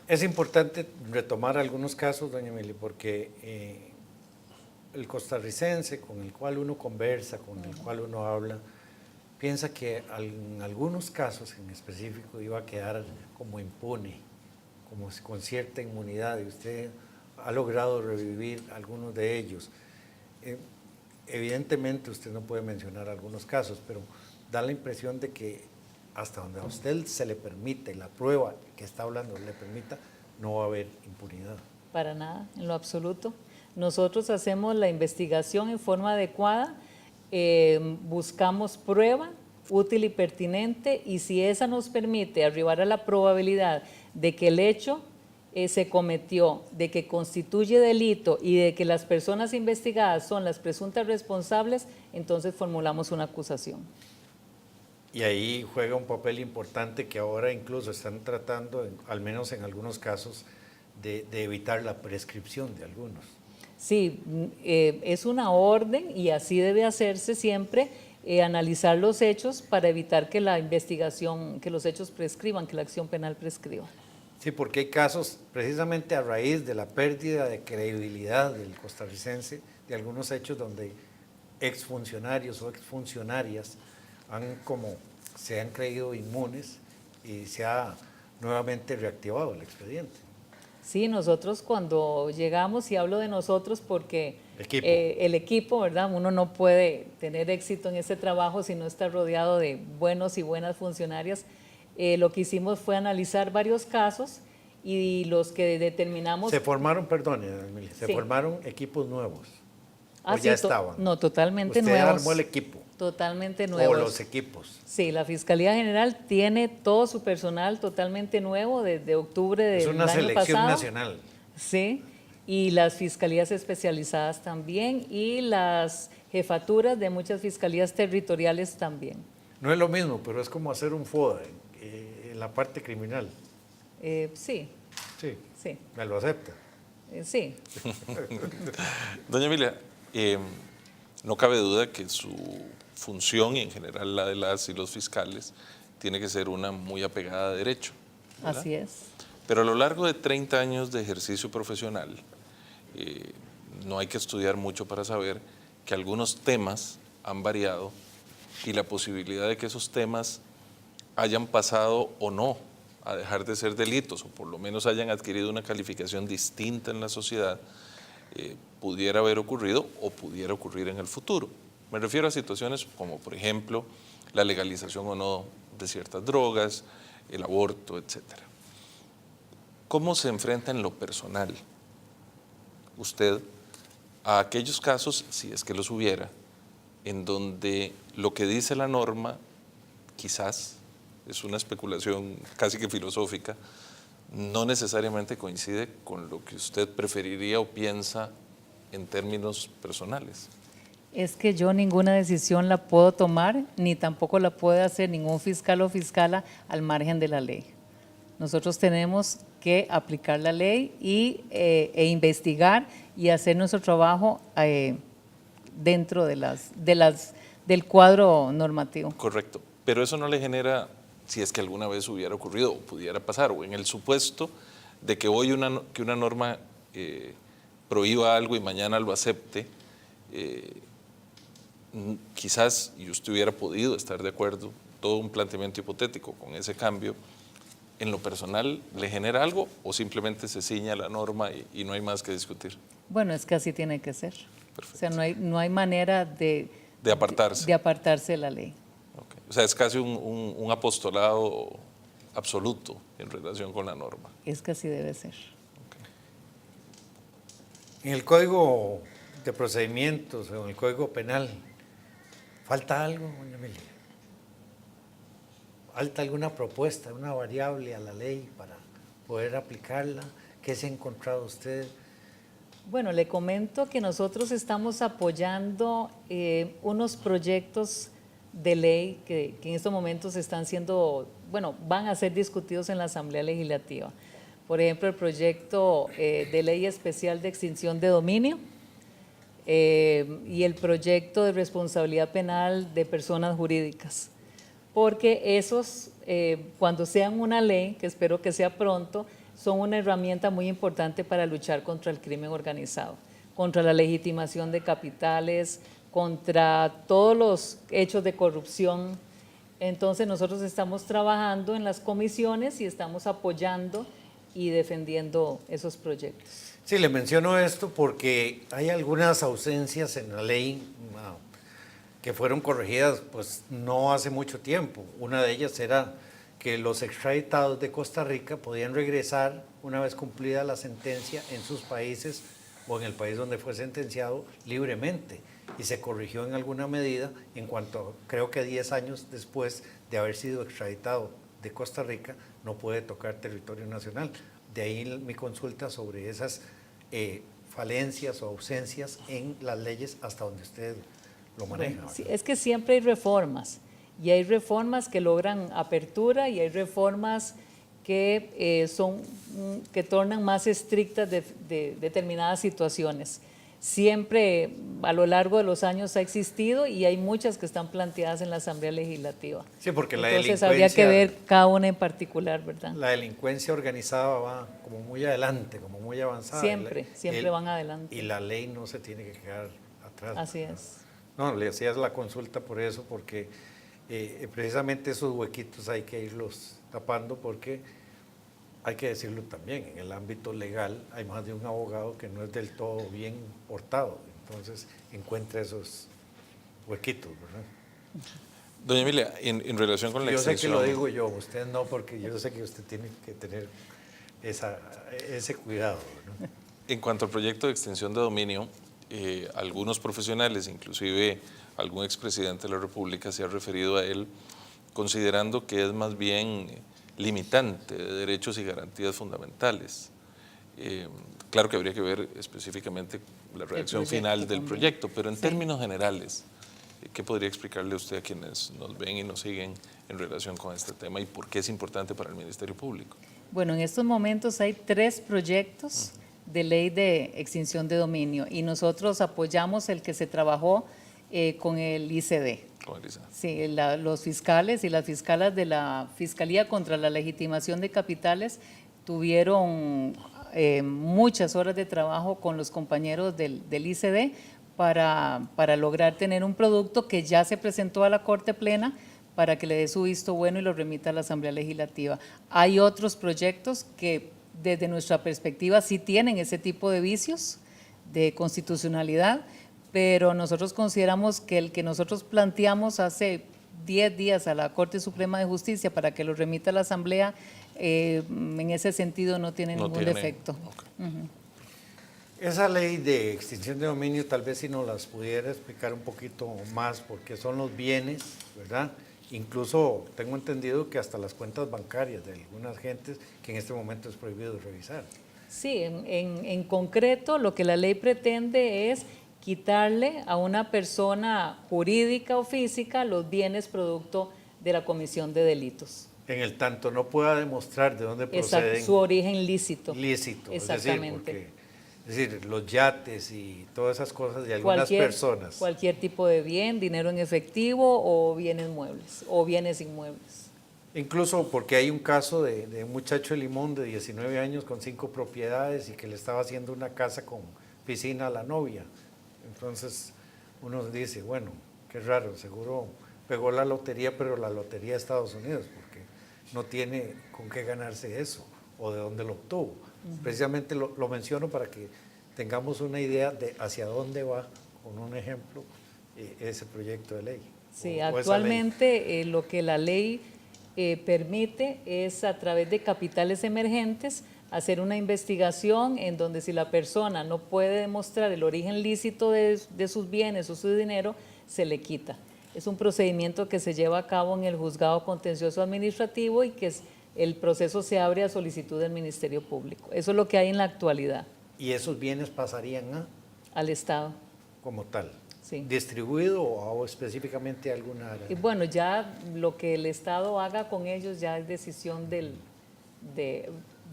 Es importante retomar algunos casos, doña Emilia, porque el costarricense con el cual uno conversa, con el cual uno habla, piensa que en algunos casos en específico iba a quedar como impune, como con cierta inmunidad, y usted ha logrado revivir algunos de ellos. Evidentemente usted no puede mencionar algunos casos, pero da la impresión de que hasta donde a usted se le permite, la prueba que está hablando le permita, no va a haber impunidad. Para nada, en lo absoluto. Nosotros hacemos la investigación en forma adecuada, buscamos prueba útil y pertinente, y si esa nos permite arribar a la probabilidad de que el hecho se cometió, de que constituye delito y de que las personas investigadas son las presuntas responsables, entonces formulamos una acusación. Y ahí juega un papel importante que ahora incluso están tratando, al menos en algunos casos, de evitar la prescripción de algunos. Sí, es una orden y así debe hacerse siempre, analizar los hechos para evitar que la investigación, que los hechos prescriban, que la acción penal prescriba. Sí, porque hay casos, precisamente a raíz de la pérdida de credibilidad del costarricense, de algunos hechos donde exfuncionarios o exfuncionarias se han creído inmunes y se ha nuevamente reactivado el expediente. Sí, nosotros cuando llegamos, y hablo de nosotros porque el equipo, ¿verdad? Uno no puede tener éxito en ese trabajo si no está rodeado de buenos y buenas funcionarias. Lo que hicimos fue analizar varios casos y los que determinamos… Se formaron, perdone, Emilia, se formaron equipos nuevos. ¿O ya estaban? No, totalmente nuevos. nuevos. Usted armó el equipo. Totalmente nuevos. O los equipos. Sí, la Fiscalía General tiene todo su personal totalmente nuevo desde octubre del año pasado. Es una selección nacional. Sí, y las fiscalías especializadas también y las jefaturas de muchas fiscalías territoriales también. No es lo mismo, pero es como hacer un FODA en la parte criminal. Sí. Sí. Sí. ¿Me lo acepta? Sí. Doña Emilia, no cabe duda que su función, y en general la de las y los fiscales, tiene que ser una muy apegada a derecho, ¿verdad? Así es. Pero a lo largo de 30 años de ejercicio profesional, no hay que estudiar mucho para saber que algunos temas han variado y la posibilidad de que esos temas hayan pasado o no a dejar de ser delitos, o por lo menos hayan adquirido una calificación distinta en la sociedad, pudiera haber ocurrido o pudiera ocurrir en el futuro. Me refiero a situaciones como, por ejemplo, la legalización o no de ciertas drogas, el aborto, etc. ¿Cómo se enfrenta en lo personal usted a aquellos casos, si es que los hubiera, en donde lo que dice la norma, quizás, es una especulación casi que filosófica, no necesariamente coincide con lo que usted preferiría o piensa en términos personales? Es que yo ninguna decisión la puedo tomar, ni tampoco la puede hacer ningún fiscal o fiscala al margen de la ley. Nosotros tenemos que aplicar la ley e investigar y hacer nuestro trabajo dentro del cuadro normativo. Correcto, pero eso no le genera, si es que alguna vez hubiera ocurrido o pudiera pasar, o en el supuesto de que hoy que una norma prohíba algo y mañana lo acepte, quizás, y usted hubiera podido estar de acuerdo, todo un planteamiento hipotético con ese cambio, ¿en lo personal le genera algo o simplemente se ciña la norma y no hay más que discutir? Bueno, es que así tiene que ser. Perfecto. O sea, no hay manera de apartarse. De apartarse de la ley. Okay. O sea, es casi un apostolado absoluto en relación con la norma. Es que así debe ser. Okay. En el Código de Procedimientos o en el Código Penal, ¿falta algo, doña Emilia? falta alguna propuesta, una variable a la ley para poder aplicarla. ¿Qué se ha encontrado usted? Bueno, le comento que nosotros estamos apoyando unos proyectos de ley que en estos momentos están siendo, bueno, van a ser discutidos en la Asamblea Legislativa. Por ejemplo, el proyecto de ley especial de extinción de dominio y el proyecto de responsabilidad penal de personas jurídicas. Porque esos, cuando sean una ley, que espero que sea pronto, son una herramienta muy importante para luchar contra el crimen organizado, contra la legitimación de capitales, contra todos los hechos de corrupción. Entonces nosotros estamos trabajando en las comisiones y estamos apoyando y defendiendo esos proyectos. Sí, le menciono esto porque hay algunas ausencias en la ley que fueron corregidas pues no hace mucho tiempo. Una de ellas era que los extraditados de Costa Rica podían regresar una vez cumplida la sentencia en sus países o en el país donde fue sentenciado libremente, y se corrigió en alguna medida en cuanto, creo que 10 años después de haber sido extraditado de Costa Rica, no puede tocar territorio nacional. De ahí mi consulta sobre esas falencias o ausencias en las leyes hasta donde usted lo maneja. Bueno, sí, es que siempre hay reformas. Y hay reformas que logran apertura y hay reformas que, que tornan más estrictas de determinadas situaciones. Siempre a lo largo de los años ha existido y hay muchas que están planteadas en la Asamblea Legislativa. Sí, porque la Entonces delincuencia, habría que ver cada una en particular, ¿verdad? la delincuencia organizada va como muy adelante, como muy avanzada. Siempre van adelante. Y la ley no se tiene que quedar atrás. Así es. No, le hacías la consulta por eso, porque precisamente esos huequitos hay que irlos tapando, porque hay que decirlo también, en el ámbito legal hay más de un abogado que no es del todo bien portado, entonces encuentra esos huequitos, ¿verdad? Doña Emilia, en relación con la extensión… Yo sé que lo digo yo, usted no, porque yo sé que usted tiene que tener ese cuidado, ¿no? En cuanto al proyecto de extensión de dominio, algunos profesionales, inclusive algún expresidente de la República, se ha referido a él considerando que es más bien limitante de derechos y garantías fundamentales. Claro que habría que ver específicamente la redacción final del proyecto, pero en términos generales, ¿qué podría explicarle usted a quienes nos ven y nos siguen en relación con este tema y por qué es importante para el Ministerio Público? Bueno, en estos momentos hay 3 proyectos de ley de extinción de dominio y nosotros apoyamos el que se trabajó con el ICD. Sí, los fiscales y las fiscalas de la Fiscalía contra la Legitimación de Capitales tuvieron muchas horas de trabajo con los compañeros del ICD para lograr tener un producto que ya se presentó a la Corte Plena para que le dé su visto bueno y lo remita a la Asamblea Legislativa. Hay otros proyectos que desde nuestra perspectiva sí tienen ese tipo de vicios de constitucionalidad, pero nosotros consideramos que el que nosotros planteamos hace 10 días a la Corte Suprema de Justicia para que lo remita a la Asamblea, en ese sentido no tiene ningún defecto. Okay. Esa ley de extinción de dominio, tal vez si nos las pudiera explicar un poquito más, porque son los bienes, ¿verdad? Incluso tengo entendido que hasta las cuentas bancarias de algunas gentes que en este momento es prohibido revisar. Sí, en concreto lo que la ley pretende es quitarle a una persona jurídica o física los bienes producto de la comisión de delitos. En el tanto no pueda demostrar de dónde proceden. Exacto, su origen lícito. Lícito, exactamente. Es decir, los yates y todas esas cosas de algunas personas. Cualquier tipo de bien, dinero en efectivo o bienes muebles o bienes inmuebles. Incluso porque hay un caso de un muchacho de Limón de 19 años con 5 propiedades y que le estaba haciendo una casa con piscina a la novia. Entonces uno dice, bueno, qué raro, seguro pegó la lotería, pero la lotería de Estados Unidos, porque no tiene con qué ganarse eso o de dónde lo obtuvo. Precisamente lo menciono para que tengamos una idea de hacia dónde va, con un ejemplo, ese proyecto de ley. Sí, actualmente lo que la ley permite es a través de capitales emergentes hacer una investigación en donde si la persona no puede demostrar el origen lícito de sus bienes o su dinero, se le quita. Es un procedimiento que se lleva a cabo en el juzgado contencioso administrativo y que el proceso se abre a solicitud del Ministerio Público. Eso es lo que hay en la actualidad. ¿Y esos bienes pasarían al Estado? Como tal? Sí. ¿Distribuido o específicamente a alguna área? Y bueno, ya lo que el Estado haga con ellos ya es decisión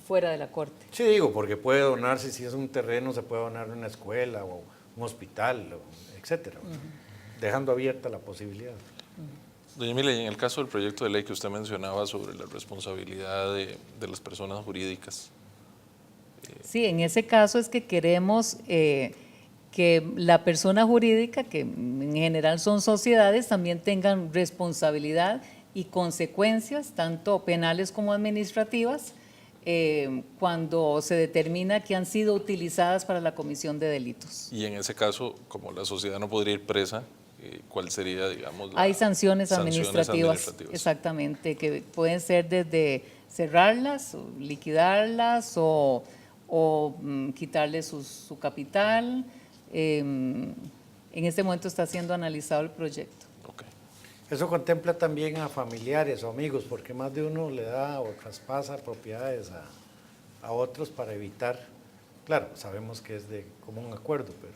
fuera de la Corte. Sí, digo, porque puede donarse, si es un terreno, se puede donar una escuela o un hospital, etcétera, dejando abierta la posibilidad. Doña Emilia, en el caso del proyecto de ley que usted mencionaba sobre la responsabilidad de las personas jurídicas. Sí, en ese caso es que queremos que la persona jurídica, que en general son sociedades, también tengan responsabilidad y consecuencias, tanto penales como administrativas, cuando se determina que han sido utilizadas para la comisión de delitos. Y en ese caso, como la sociedad no podría ir presa, ¿cuál sería, digamos, Hay sanciones administrativas, exactamente, que pueden ser desde cerrarlas, o liquidarlas o quitarle su capital. En este momento está siendo analizado el proyecto. Okay. Eso contempla también a familiares o amigos, porque más de uno le da o traspasa propiedades a otros para evitar, claro, sabemos que es de común acuerdo, pero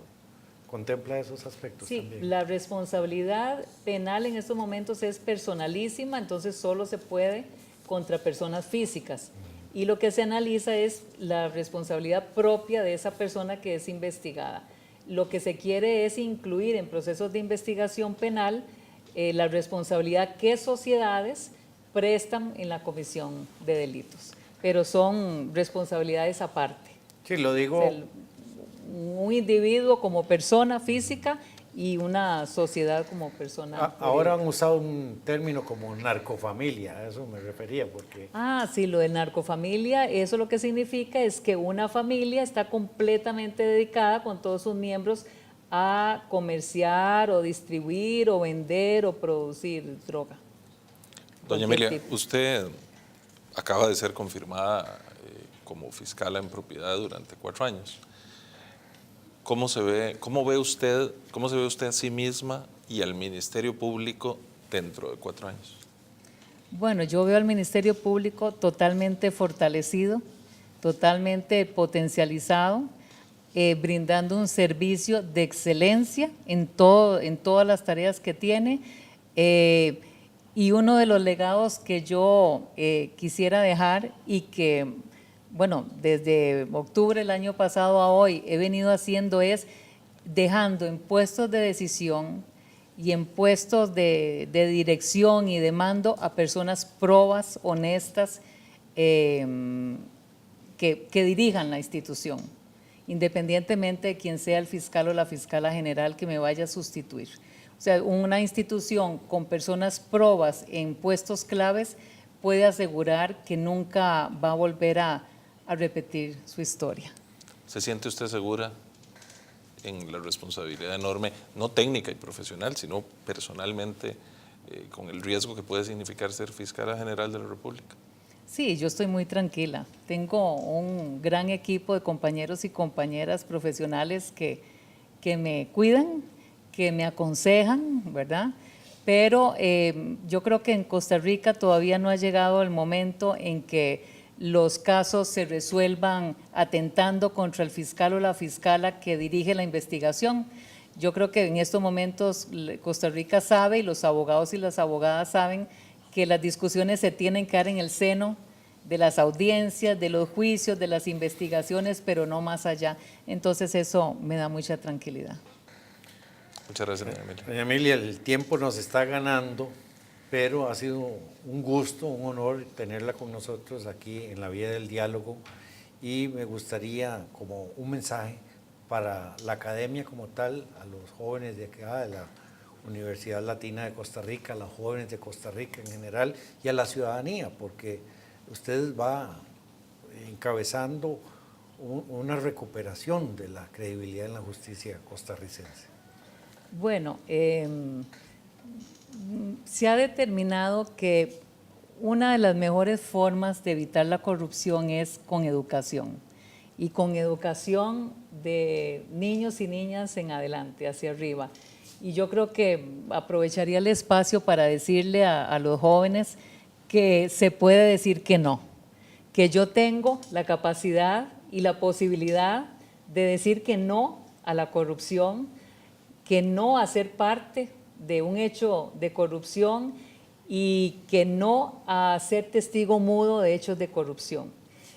contempla esos aspectos también. Sí, la responsabilidad penal en estos momentos es personalísima, entonces solo se puede contra personas físicas. Y lo que se analiza es la responsabilidad propia de esa persona que es investigada. Lo que se quiere es incluir en procesos de investigación penal la responsabilidad que sociedades prestan en la comisión de delitos, pero son responsabilidades aparte. Sí, lo digo. O sea, un individuo como persona física y una sociedad como persona. Ahora han usado un término como narcofamilia, a eso me refería, porque… Sí, lo de narcofamilia, eso lo que significa es que una familia está completamente dedicada con todos sus miembros a comerciar o distribuir o vender o producir droga. Doña Emilia, usted acaba de ser confirmada como fiscal en propiedad durante 4 años. ¿Cómo se ve usted a sí misma y al Ministerio Público dentro de 4 años? Bueno, yo veo al Ministerio Público totalmente fortalecido, totalmente potencializado, brindando un servicio de excelencia en todas las tareas que tiene. Y uno de los legados que yo quisiera dejar y que, bueno, desde octubre del año pasado a hoy he venido haciendo es dejando en puestos de decisión y en puestos de dirección y de mando a personas probas, honestas, que dirijan la institución, independientemente de quién sea el fiscal o la fiscala general que me vaya a sustituir. O sea, una institución con personas probas en puestos claves puede asegurar que nunca va a volver a repetir su historia. ¿Se siente usted segura en la responsabilidad enorme, no técnica y profesional, sino personalmente, con el riesgo que puede significar ser fiscal general de la República? Sí, yo estoy muy tranquila. Tengo un gran equipo de compañeros y compañeras profesionales que me cuidan, que me aconsejan, ¿verdad? Pero yo creo que en Costa Rica todavía no ha llegado el momento en que los casos se resuelvan atentando contra el fiscal o la fiscala que dirige la investigación. Yo creo que en estos momentos Costa Rica sabe y los abogados y las abogadas saben que las discusiones se tienen que dar en el seno de las audiencias, de los juicios, de las investigaciones, pero no más allá. Entonces eso me da mucha tranquilidad. Muchas gracias, doña Emilia. Doña Emilia, el tiempo nos está ganando, pero ha sido un gusto, un honor tenerla con nosotros aquí en la vía del diálogo y me gustaría como un mensaje para la academia como tal, a los jóvenes de acá, de la Universidad Latina de Costa Rica, a los jóvenes de Costa Rica en general y a la ciudadanía, porque usted va encabezando una recuperación de la credibilidad en la justicia costarricense. Bueno, se ha determinado que una de las mejores formas de evitar la corrupción es con educación, y con educación de niños y niñas en adelante, hacia arriba. Y yo creo que aprovecharía el espacio para decirle a los jóvenes que se puede decir que no, que yo tengo la capacidad y la posibilidad de decir que no a la corrupción, que no a ser parte de un hecho de corrupción y que no a ser testigo mudo de hechos de corrupción.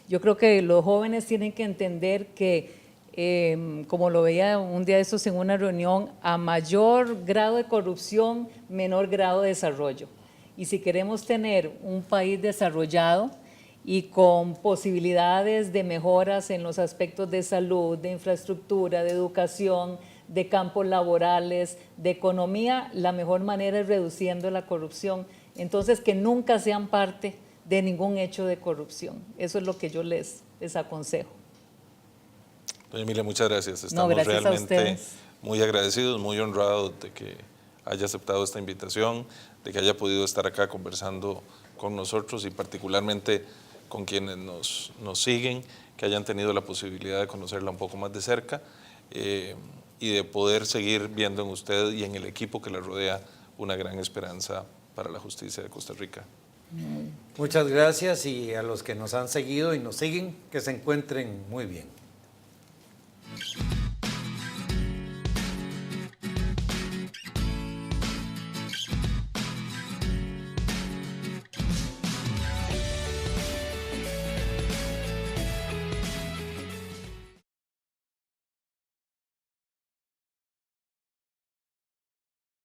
Yo creo que los jóvenes tienen que entender que, como lo veía un día de estos en una reunión, a mayor grado de corrupción, menor grado de desarrollo. Y si queremos tener un país desarrollado y con posibilidades de mejoras en los aspectos de salud, de infraestructura, de educación, de campos laborales, de economía, la mejor manera es reduciendo la corrupción. Entonces, que nunca sean parte de ningún hecho de corrupción. Eso es lo que yo les aconsejo. Doña Emilia, muchas gracias. No, Estamos gracias a realmente ustedes. muy agradecidos, muy honrados de que haya aceptado esta invitación, de que haya podido estar acá conversando con nosotros y particularmente con quienes nos siguen, que hayan tenido la posibilidad de conocerla un poco más de cerca y de poder seguir viendo en usted y en el equipo que la rodea una gran esperanza para la justicia de Costa Rica. Muchas gracias, y a los que nos han seguido y nos siguen, que se encuentren muy bien.